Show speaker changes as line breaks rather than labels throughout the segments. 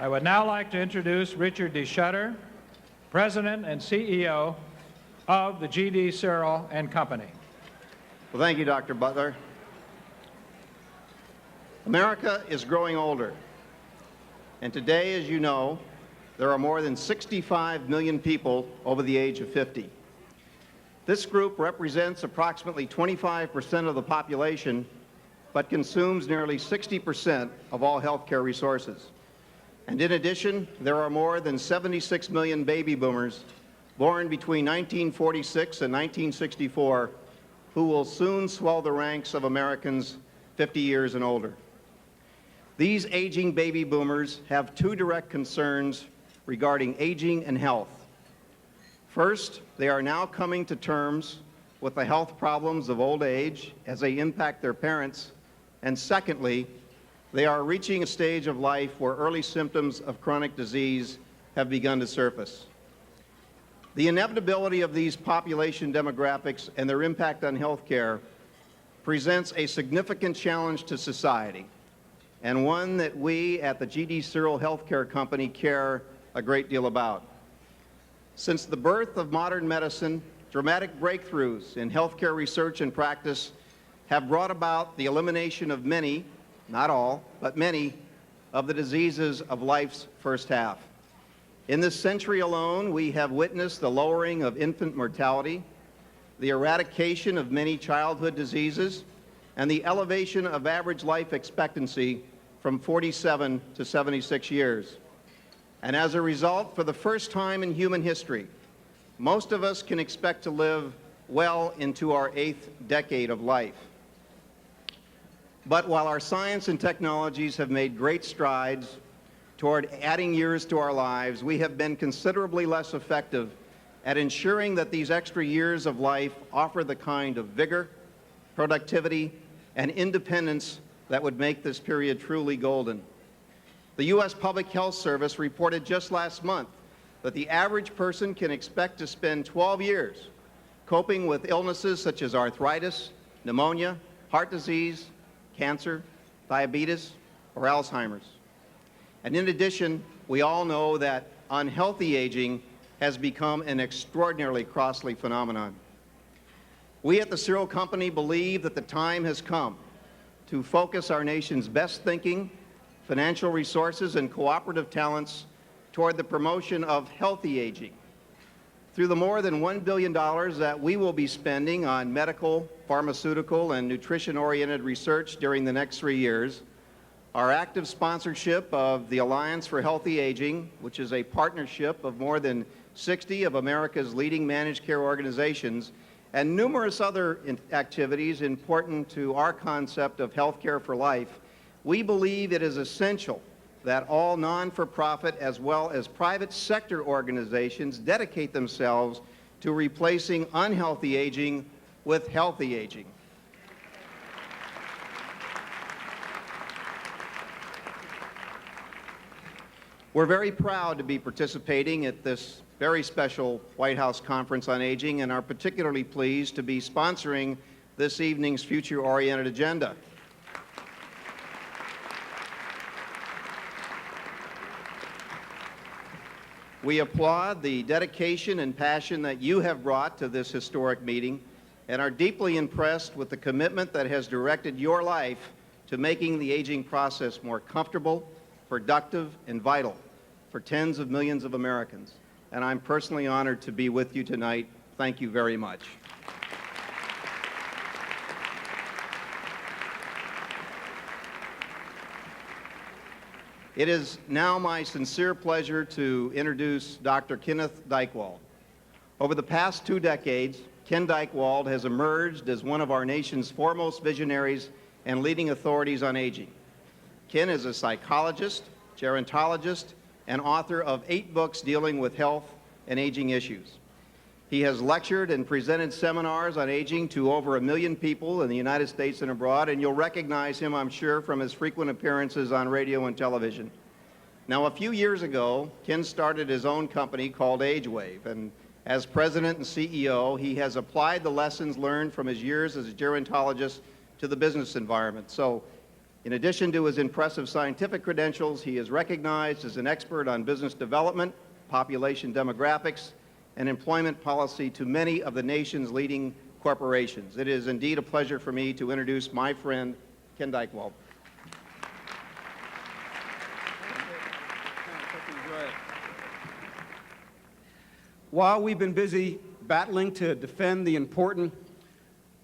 I would now like to introduce Richard Dychtwald, President and CEO of the G.D. Searle and Company.
Well, thank you, Dr. Butler. America is growing older, and today, as you know, there are more than 65 million people over the age of 50. This group represents approximately 25% of the population, but consumes nearly 60% of all healthcare resources. And in addition, there are more than 76 million baby boomers born between 1946 and 1964 who will soon swell the ranks of Americans 50 years and older. These aging baby boomers have two direct concerns regarding aging and health. First, they are now coming to terms with the health problems of old age as they impact their parents. And secondly, they are reaching a stage of life where early symptoms of chronic disease have begun to surface. The inevitability of these population demographics and their impact on healthcare presents a significant challenge to society, and one that we at the G.D. Searle Healthcare Company care a great deal about. Since the birth of modern medicine, dramatic breakthroughs in healthcare research and practice have brought about the elimination of many, not all, but many, of the diseases of life's first half. In this century alone, we have witnessed the lowering of infant mortality, the eradication of many childhood diseases, and the elevation of average life expectancy from 47 to 76 years. And as a result, for the first time in human history, most of us can expect to live well into our 8th decade of life. But while our science and technologies have made great strides toward adding years to our lives, we have been considerably less effective at ensuring that these extra years of life offer the kind of vigor, productivity, and independence that would make this period truly golden. The U.S. Public Health Service reported just last month that the average person can expect to spend 12 years coping with illnesses such as arthritis, pneumonia, heart disease, cancer, diabetes, or Alzheimer's. And in addition, we all know that unhealthy aging has become an extraordinarily costly phenomenon. We at the Searle Company believe that the time has come to focus our nation's best thinking, financial resources, and cooperative talents toward the promotion of healthy aging. Through the more than $1 billion that we will be spending on medical, pharmaceutical, and nutrition-oriented research during the next 3 years, our active sponsorship of the Alliance for Healthy Aging, which is a partnership of more than 60 of America's leading managed care organizations, and numerous other activities important to our concept of healthcare for life, we believe it is essential that all non-for-profit as well as private sector organizations dedicate themselves to replacing unhealthy aging with healthy aging. We're very proud to be participating at this very special White House Conference on Aging and are particularly pleased to be sponsoring this evening's future-oriented agenda. We applaud the dedication and passion that you have brought to this historic meeting and are deeply impressed with the commitment that has directed your life to making the aging process more comfortable, productive, and vital for tens of millions of Americans. And I'm personally honored to be with you tonight. Thank you very much. It is now my sincere pleasure to introduce Dr. Kenneth Dychtwald. Over the past 2 decades, Ken Dychtwald has emerged as one of our nation's foremost visionaries and leading authorities on aging. Ken is a psychologist, gerontologist, and author of 8 books dealing with health and aging issues. He has lectured and presented seminars on aging to over 1 million people in the United States and abroad, and you'll recognize him, I'm sure, from his frequent appearances on radio and television. Now, a few years ago, Ken started his own company called AgeWave, and as president and CEO, he has applied the lessons learned from his years as a gerontologist to the business environment. So, In addition to his impressive scientific credentials, he is recognized as an expert on business development, population demographics, and employment policy to many of the nation's leading corporations. It is indeed a pleasure for me to introduce my friend, Ken Dychtwald.
While we've been busy battling to defend the important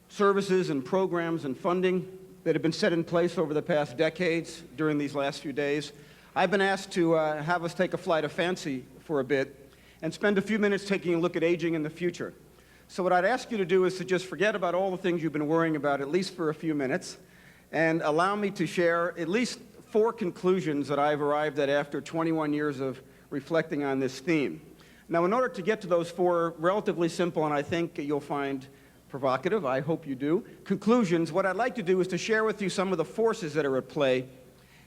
services and programs and funding that have been set in place over the past decades during these last few days, I've been asked to have us take a flight of fancy for a bit and spend a few minutes taking a look at aging in the future. So what I'd ask you to do is to just forget about all the things you've been worrying about, at least for a few minutes, and allow me to share at least 4 conclusions that I've arrived at after 21 years of reflecting on this theme. Now, in order to get to those 4 relatively simple, and I think you'll find provocative, I hope you do, conclusions, what I'd like to do is to share with you some of the forces that are at play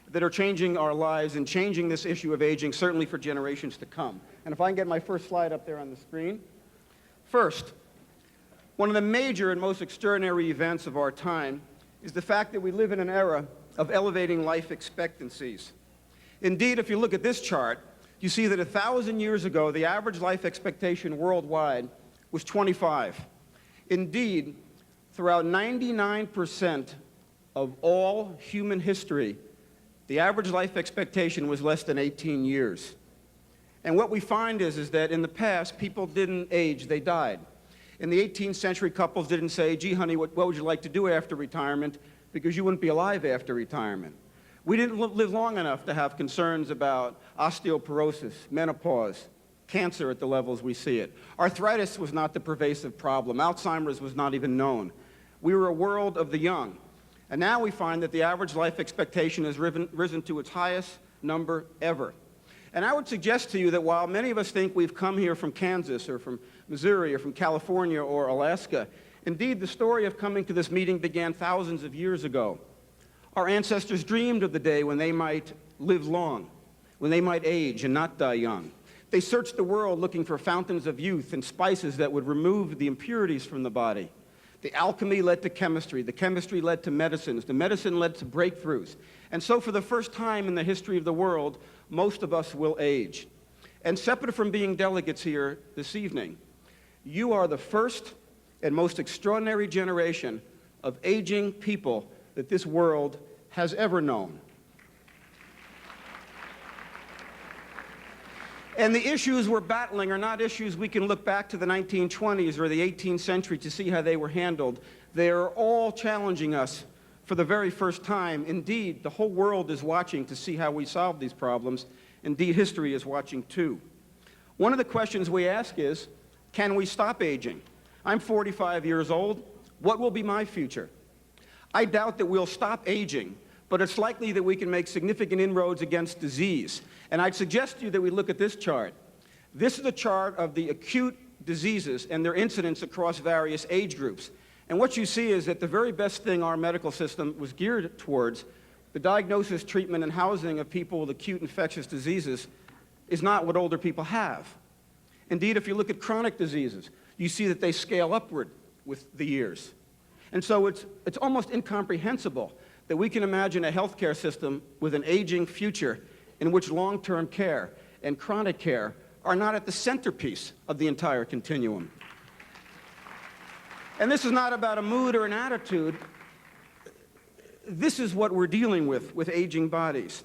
that are changing our lives and changing this issue of aging, certainly for generations to come. And if I can get my first slide up there on the screen. First, one of the major and most extraordinary events of our time is the fact that we live in an era of elevating life expectancies. Indeed, if you look at this chart, you see that 1,000 years ago, the average life expectation worldwide was 25. Indeed, throughout 99% of all human history, the average life expectation was less than 18 years. And what we find is that in the past, people didn't age, they died. In the 18th century, couples didn't say, gee, honey, what would you like to do after retirement? Because you wouldn't be alive after retirement. We didn't live long enough to have concerns about osteoporosis, menopause, cancer at the levels we see it. Arthritis was not the pervasive problem. Alzheimer's was not even known. We were a world of the young. And now we find that the average life expectation has risen to its highest number ever. And I would suggest to you that while many of us think we've come here from Kansas or from Missouri or from California or Alaska, indeed the story of coming to this meeting began thousands of years ago. Our ancestors dreamed of the day when they might live long, when they might age and not die young. They searched the world looking for fountains of youth and spices that would remove the impurities from the body. The alchemy led to chemistry. The chemistry led to medicines. The medicine led to breakthroughs. And so for the first time in the history of the world, most of us will age. And separate from being delegates here this evening, you are the first and most extraordinary generation of aging people that this world has ever known. And the issues we're battling are not issues we can look back to the 1920s or the 18th century to see how they were handled. They're all challenging us for the very first time. Indeed, the whole world is watching to see how we solve these problems. Indeed, history is watching too. One of the questions we ask is, can we stop aging? I'm 45 years old. What will be my future? I doubt that we'll stop aging, but it's likely that we can make significant inroads against disease. And I'd suggest to you that we look at this chart. This is a chart of the acute diseases and their incidence across various age groups. And what you see is that the very best thing our medical system was geared towards, the diagnosis, treatment, and housing of people with acute infectious diseases, is not what older people have. Indeed, if you look at chronic diseases, you see that they scale upward with the years. And so it's almost incomprehensible that we can imagine a healthcare system with an aging future in which long-term care and chronic care are not at the centerpiece of the entire continuum. And this is not about a mood or an attitude. This is what we're dealing with aging bodies.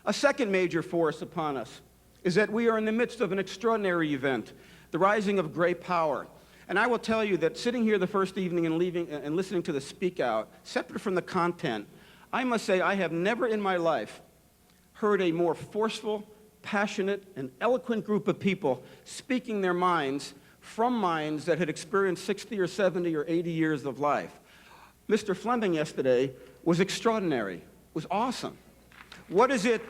A second major force upon us is that we are in the midst of an extraordinary event, the rising of great power. And I will tell you that sitting here the first evening and listening to the speak out, separate from the content, I must say I have never in my life heard a more forceful, passionate, and eloquent group of people speaking their minds from minds that had experienced 60 or 70 or 80 years of life. Mr. Fleming yesterday was extraordinary, was awesome. What is it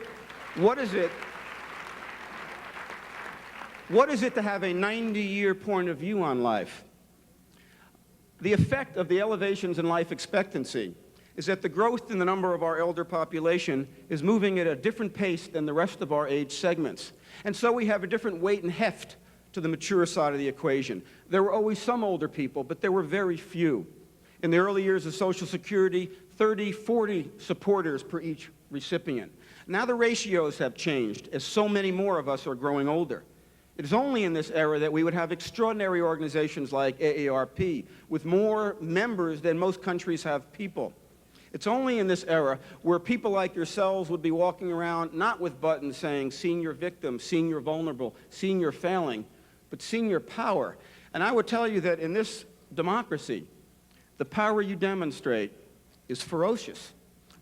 to have a 90-year point of view on life? The effect of the elevations in life expectancy is that the growth in the number of our elder population is moving at a different pace than the rest of our age segments. And so we have a different weight and heft to the mature side of the equation. There were always some older people, but there were very few. In the early years of Social Security, 30, 40 supporters per each recipient. Now the ratios have changed as so many more of us are growing older. It is only in this era that we would have extraordinary organizations like AARP with more members than most countries have people. It's only in this era where people like yourselves would be walking around not with buttons saying senior victim, senior vulnerable, senior failing, but senior power. And I would tell you that in this democracy, the power you demonstrate is ferocious.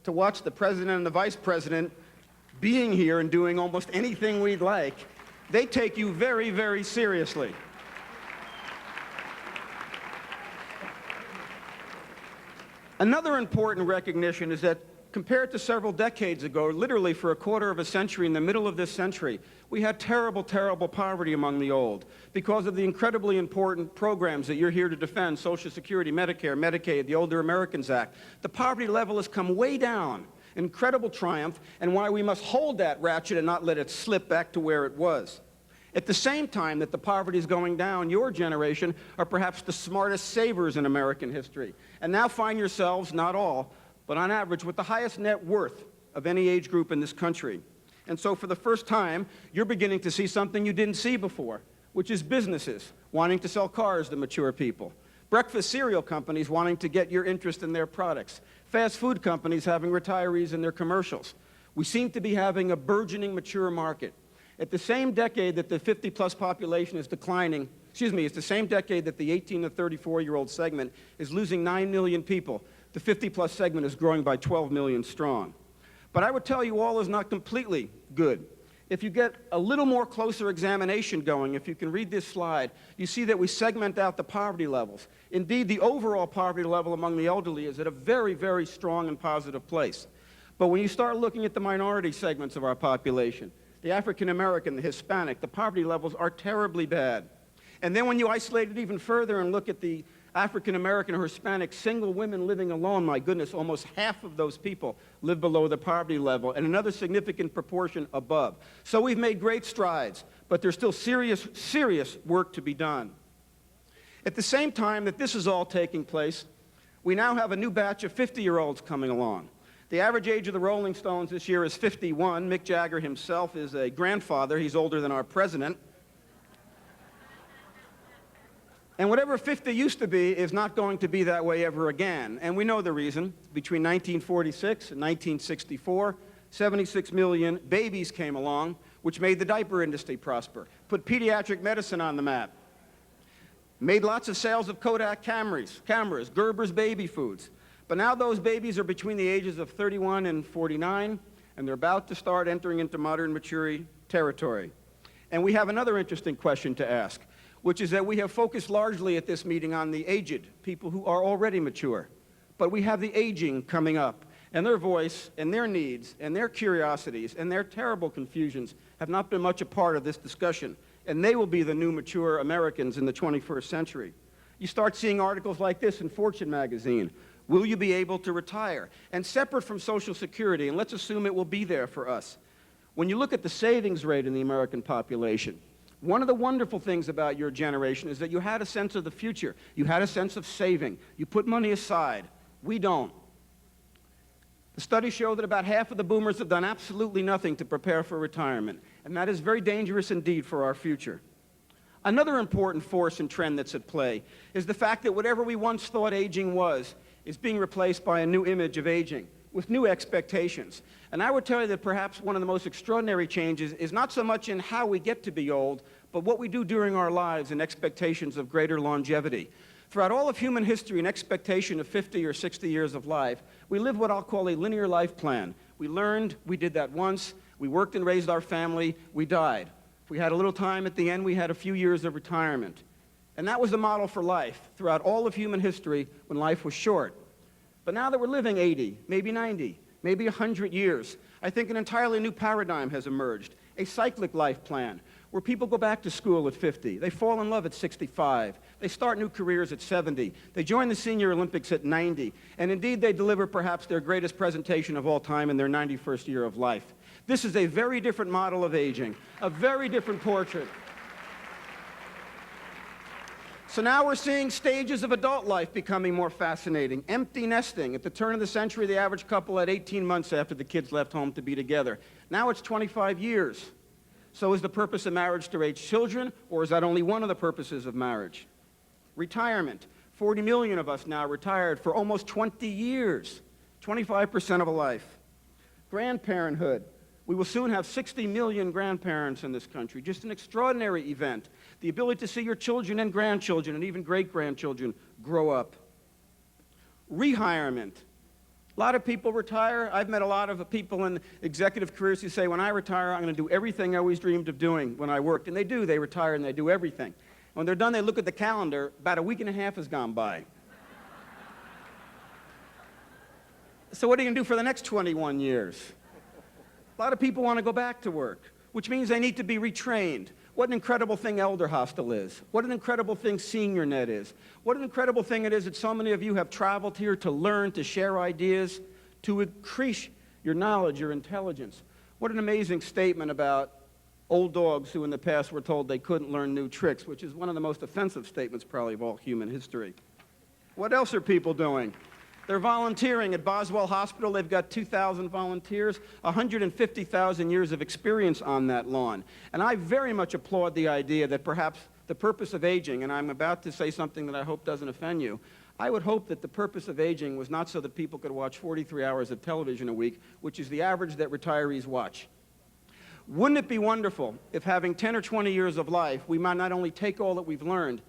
To watch the president and the vice president being here and doing almost anything we'd like, they take you very, very seriously. Another important recognition is that compared to several decades ago, literally for a quarter of a century, in the middle of this century, we had terrible, terrible poverty among the old because of the incredibly important programs that you're here to defend, Social Security, Medicare, Medicaid, the Older Americans Act. The poverty level has come way down, incredible triumph, and why we must hold that ratchet and not let it slip back to where it was. At the same time that the poverty is going down, your generation are perhaps the smartest savers in American history, and now find yourselves, not all, but on average, with the highest net worth of any age group in this country. And so for the first time, you're beginning to see something you didn't see before, which is businesses wanting to sell cars to mature people, breakfast cereal companies wanting to get your interest in their products, fast food companies having retirees in their commercials. We seem to be having a burgeoning mature market. At the same decade that the 50-plus population is declining, it's the same decade that the 18 to 34-year-old segment is losing 9 million people. The 50-plus segment is growing by 12 million strong. But I would tell you all is not completely good. If you get a little more closer examination going, if you can read this slide, you see that we segment out the poverty levels. Indeed, the overall poverty level among the elderly is at a very, very strong and positive place. But when you start looking at the minority segments of our population, the African American, the Hispanic, the poverty levels are terribly bad. And then when you isolate it even further and look at the African American or Hispanic single women living alone, my goodness, almost half of those people live below the poverty level, and another significant proportion above. So we've made great strides, but there's still serious, serious work to be done. At the same time that this is all taking place, we now have a new batch of 50-year-olds coming along. The average age of the Rolling Stones this year is 51. Mick Jagger himself is a grandfather. He's older than our president. And whatever 50 used to be is not going to be that way ever again. And we know the reason. Between 1946 and 1964, 76 million babies came along, which made the diaper industry prosper, put pediatric medicine on the map, made lots of sales of Kodak cameras, Gerber's baby foods. But now those babies are between the ages of 31 and 49, and they're about to start entering into modern maturity territory. And we have another interesting question to ask, which is that we have focused largely at this meeting on the aged, people who are already mature. But we have the aging coming up, and their voice and their needs and their curiosities and their terrible confusions have not been much a part of this discussion, and they will be the new mature Americans in the 21st century. You start seeing articles like this in Fortune magazine. Will you be able to retire? And separate from Social Security, and let's assume it will be there for us. When you look at the savings rate in the American population, one of the wonderful things about your generation is that you had a sense of the future. You had a sense of saving. You put money aside. We don't. The studies show that about half of the boomers have done absolutely nothing to prepare for retirement, and that is very dangerous indeed for our future. Another important force and trend that's at play is the fact that whatever we once thought aging was is being replaced by a new image of aging with new expectations. And I would tell you that perhaps one of the most extraordinary changes is not so much in how we get to be old, but what we do during our lives and expectations of greater longevity. Throughout all of human history, an expectation of 50 or 60 years of life, we live what I'll call a linear life plan. We learned, we did that once, we worked and raised our family, we died. If we had a little time at the end, we had a few years of retirement. And that was the model for life throughout all of human history when life was short. But now that we're living 80, maybe 90, maybe 100 years, I think an entirely new paradigm has emerged, a cyclic life plan, where people go back to school at 50, they fall in love at 65, they start new careers at 70, they join the Senior Olympics at 90, and indeed they deliver perhaps their greatest presentation of all time in their 91st year of life. This is a very different model of aging, a very different portrait. So now we're seeing stages of adult life becoming more fascinating. Empty nesting. At the turn of the century, the average couple had 18 months after the kids left home to be together. Now it's 25 years. So is the purpose of marriage to raise children, or is that only one of the purposes of marriage? Retirement. 40 million of us now retired for almost 20 years, 25% of a life. Grandparenthood. We will soon have 60 million grandparents in this country. Just an extraordinary event. The ability to see your children and grandchildren and even great-grandchildren grow up. Rehirement. A lot of people retire. I've met a lot of people in executive careers who say, when I retire, I'm going to do everything I always dreamed of doing when I worked. And they do. They retire and they do everything. When they're done, they look at the calendar. About a week and a half has gone by. So what are you going to do for the next 21 years? A lot of people want to go back to work, which means they need to be retrained. What an incredible thing Elder Hostel is. What an incredible thing SeniorNet is. What an incredible thing it is that so many of you have traveled here to learn, to share ideas, to increase your knowledge, your intelligence. What an amazing statement about old dogs who in the past were told they couldn't learn new tricks, which is one of the most offensive statements probably of all human history. What else are people doing? They're volunteering at Boswell Hospital. They've got 2,000 volunteers, 150,000 years of experience on that lawn. And I very much applaud the idea that perhaps the purpose of aging, and I'm about to say something that I hope doesn't offend you, I would hope that the purpose of aging was not so that people could watch 43 hours of television a week, which is the average that retirees watch. Wouldn't it be wonderful if having 10 or 20 years of life, we might not only take all that we've learned,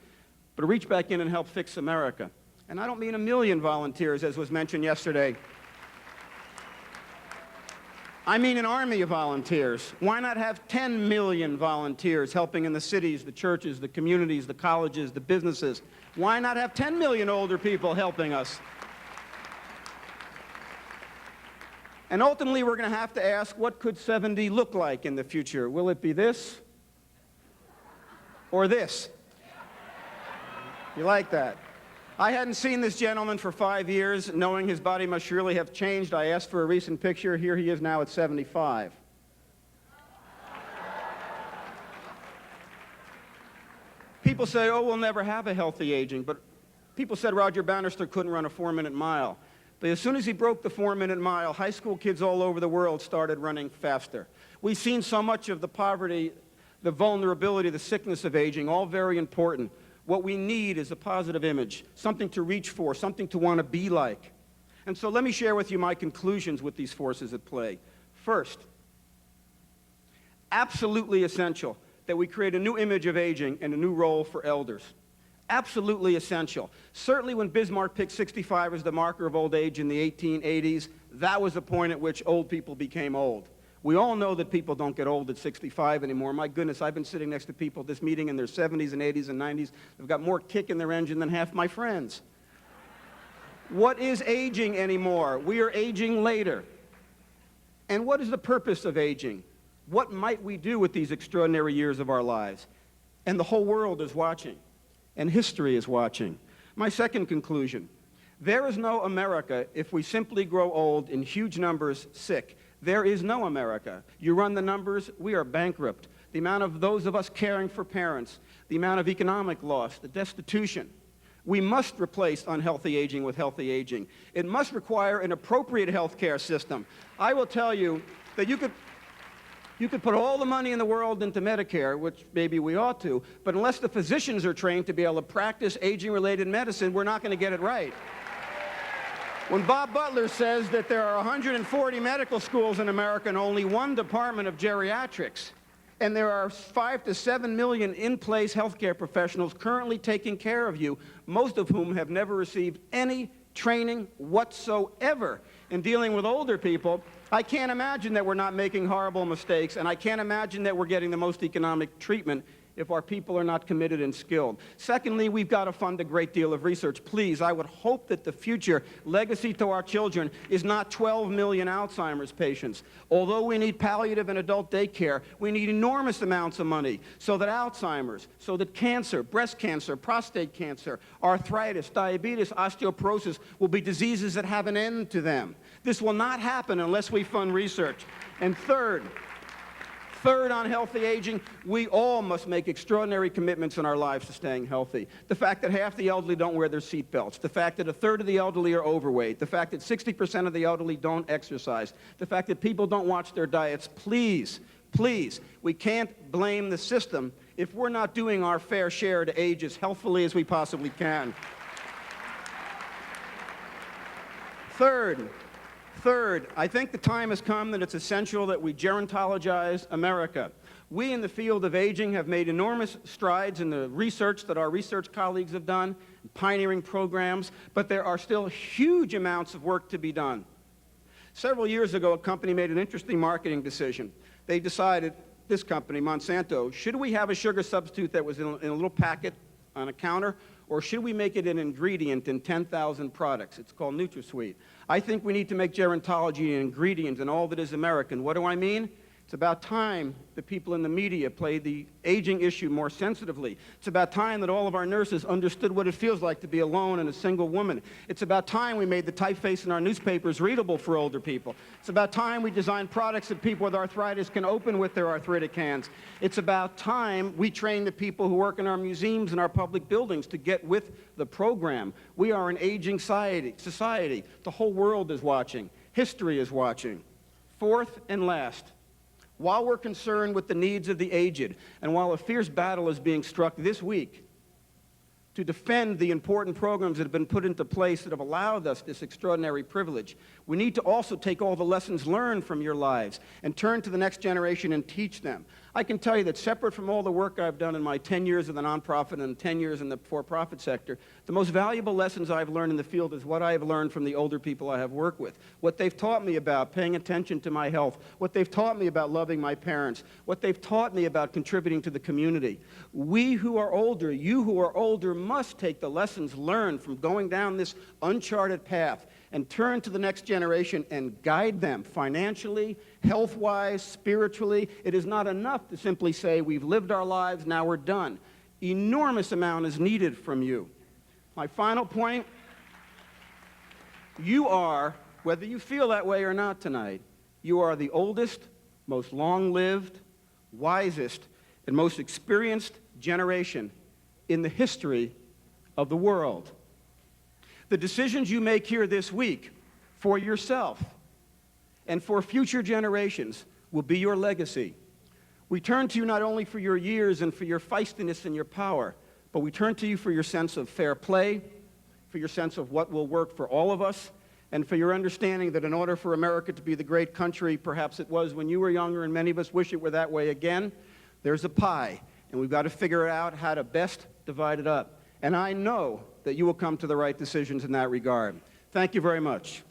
but reach back in and help fix America? And I don't mean 1 million volunteers, as was mentioned yesterday. I mean an army of volunteers. Why not have 10 million volunteers helping in the cities, the churches, the communities, the colleges, the businesses? Why not have 10 million older people helping us? And ultimately, we're going to have to ask, what could 70 look like in the future? Will it be this or this? You like that? I hadn't seen this gentleman for 5 years. Knowing his body must surely have changed, I asked for a recent picture. Here he is now at 75. People say, oh, we'll never have a healthy aging. But people said Roger Bannister couldn't run a 4-minute mile. But as soon as he broke the 4-minute mile, high school kids all over the world started running faster. We've seen so much of the poverty, the vulnerability, the sickness of aging, all very important. What we need is a positive image, something to reach for, something to want to be like. And so let me share with you my conclusions with these forces at play. First, absolutely essential that we create a new image of aging and a new role for elders. Absolutely essential. Certainly when Bismarck picked 65 as the marker of old age in the 1880s, that was the point at which old people became old. We all know that people don't get old at 65 anymore. My goodness, I've been sitting next to people at this meeting in their 70s and 80s and 90s. They've got more kick in their engine than half my friends. What is aging anymore? We are aging later. And what is the purpose of aging? What might we do with these extraordinary years of our lives? And the whole world is watching. And history is watching. My second conclusion, there is no America if we simply grow old in huge numbers sick. There is no America. You run the numbers, we are bankrupt. The amount of those of us caring for parents, the amount of economic loss, the destitution. We must replace unhealthy aging with healthy aging. It must require an appropriate health care system. I will tell you that you could put all the money in the world into Medicare, which maybe we ought to, but unless the physicians are trained to be able to practice aging-related medicine, we're not going to get it right. When Bob Butler says that there are 140 medical schools in America and only 1 department of geriatrics, and there are 5 to 7 million in-place healthcare professionals currently taking care of you, most of whom have never received any training whatsoever in dealing with older people, I can't imagine that we're not making horrible mistakes, and I can't imagine that we're getting the most economic treatment if our people are not committed and skilled. Secondly, we've got to fund a great deal of research. Please, I would hope that the future legacy to our children is not 12 million Alzheimer's patients. Although we need palliative and adult daycare, we need enormous amounts of money so that Alzheimer's, so that cancer, breast cancer, prostate cancer, arthritis, diabetes, osteoporosis will be diseases that have an end to them. This will not happen unless we fund research. And Third, on healthy aging, we all must make extraordinary commitments in our lives to staying healthy. The fact that half the elderly don't wear their seat belts, the fact that a third of the elderly are overweight, the fact that 60% of the elderly don't exercise, the fact that people don't watch their diets. Please, please, we can't blame the system if we're not doing our fair share to age as healthfully as we possibly can. Third, I think the time has come that it's essential that we gerontologize America. We in the field of aging have made enormous strides in the research that our research colleagues have done, pioneering programs, but there are still huge amounts of work to be done. Several years ago, a company made an interesting marketing decision. They decided, this company, Monsanto, should we have a sugar substitute that was in a little packet on a counter, or should we make it an ingredient in 10,000 products? It's called NutraSweet. I think we need to make gerontology an ingredient in all that is American. What do I mean? It's about time the people in the media play the aging issue more sensitively. It's about time that all of our nurses understood what it feels like to be alone and a single woman. It's about time we made the typeface in our newspapers readable for older people. It's about time we designed products that people with arthritis can open with their arthritic hands. It's about time we train the people who work in our museums and our public buildings to get with the program. We are an aging society. The whole world is watching. History is watching. Fourth and last, while we're concerned with the needs of the aged, and while a fierce battle is being struck this week to defend the important programs that have been put into place that have allowed us this extraordinary privilege, we need to also take all the lessons learned from your lives and turn to the next generation and teach them. I can tell you that separate from all the work I've done in my 10 years in the nonprofit and 10 years in the for-profit sector, the most valuable lessons I've learned in the field is what I have learned from the older people I have worked with. What they've taught me about paying attention to my health, what they've taught me about loving my parents, what they've taught me about contributing to the community. We who are older, you who are older, must take the lessons learned from going down this uncharted path and turn to the next generation and guide them financially, health-wise, spiritually. It is not enough to simply say, we've lived our lives, now we're done. Enormous amount is needed from you. My final point, you are, whether you feel that way or not tonight, you are the oldest, most long-lived, wisest, and most experienced generation in the history of the world. The decisions you make here this week for yourself and for future generations will be your legacy. We turn to you not only for your years and for your feistiness and your power, but we turn to you for your sense of fair play, for your sense of what will work for all of us, and for your understanding that in order for America to be the great country perhaps it was when you were younger, and many of us wish it were that way again, there's a pie, and we've got to figure out how to best divide it up. And I know that you will come to the right decisions in that regard. Thank you very much.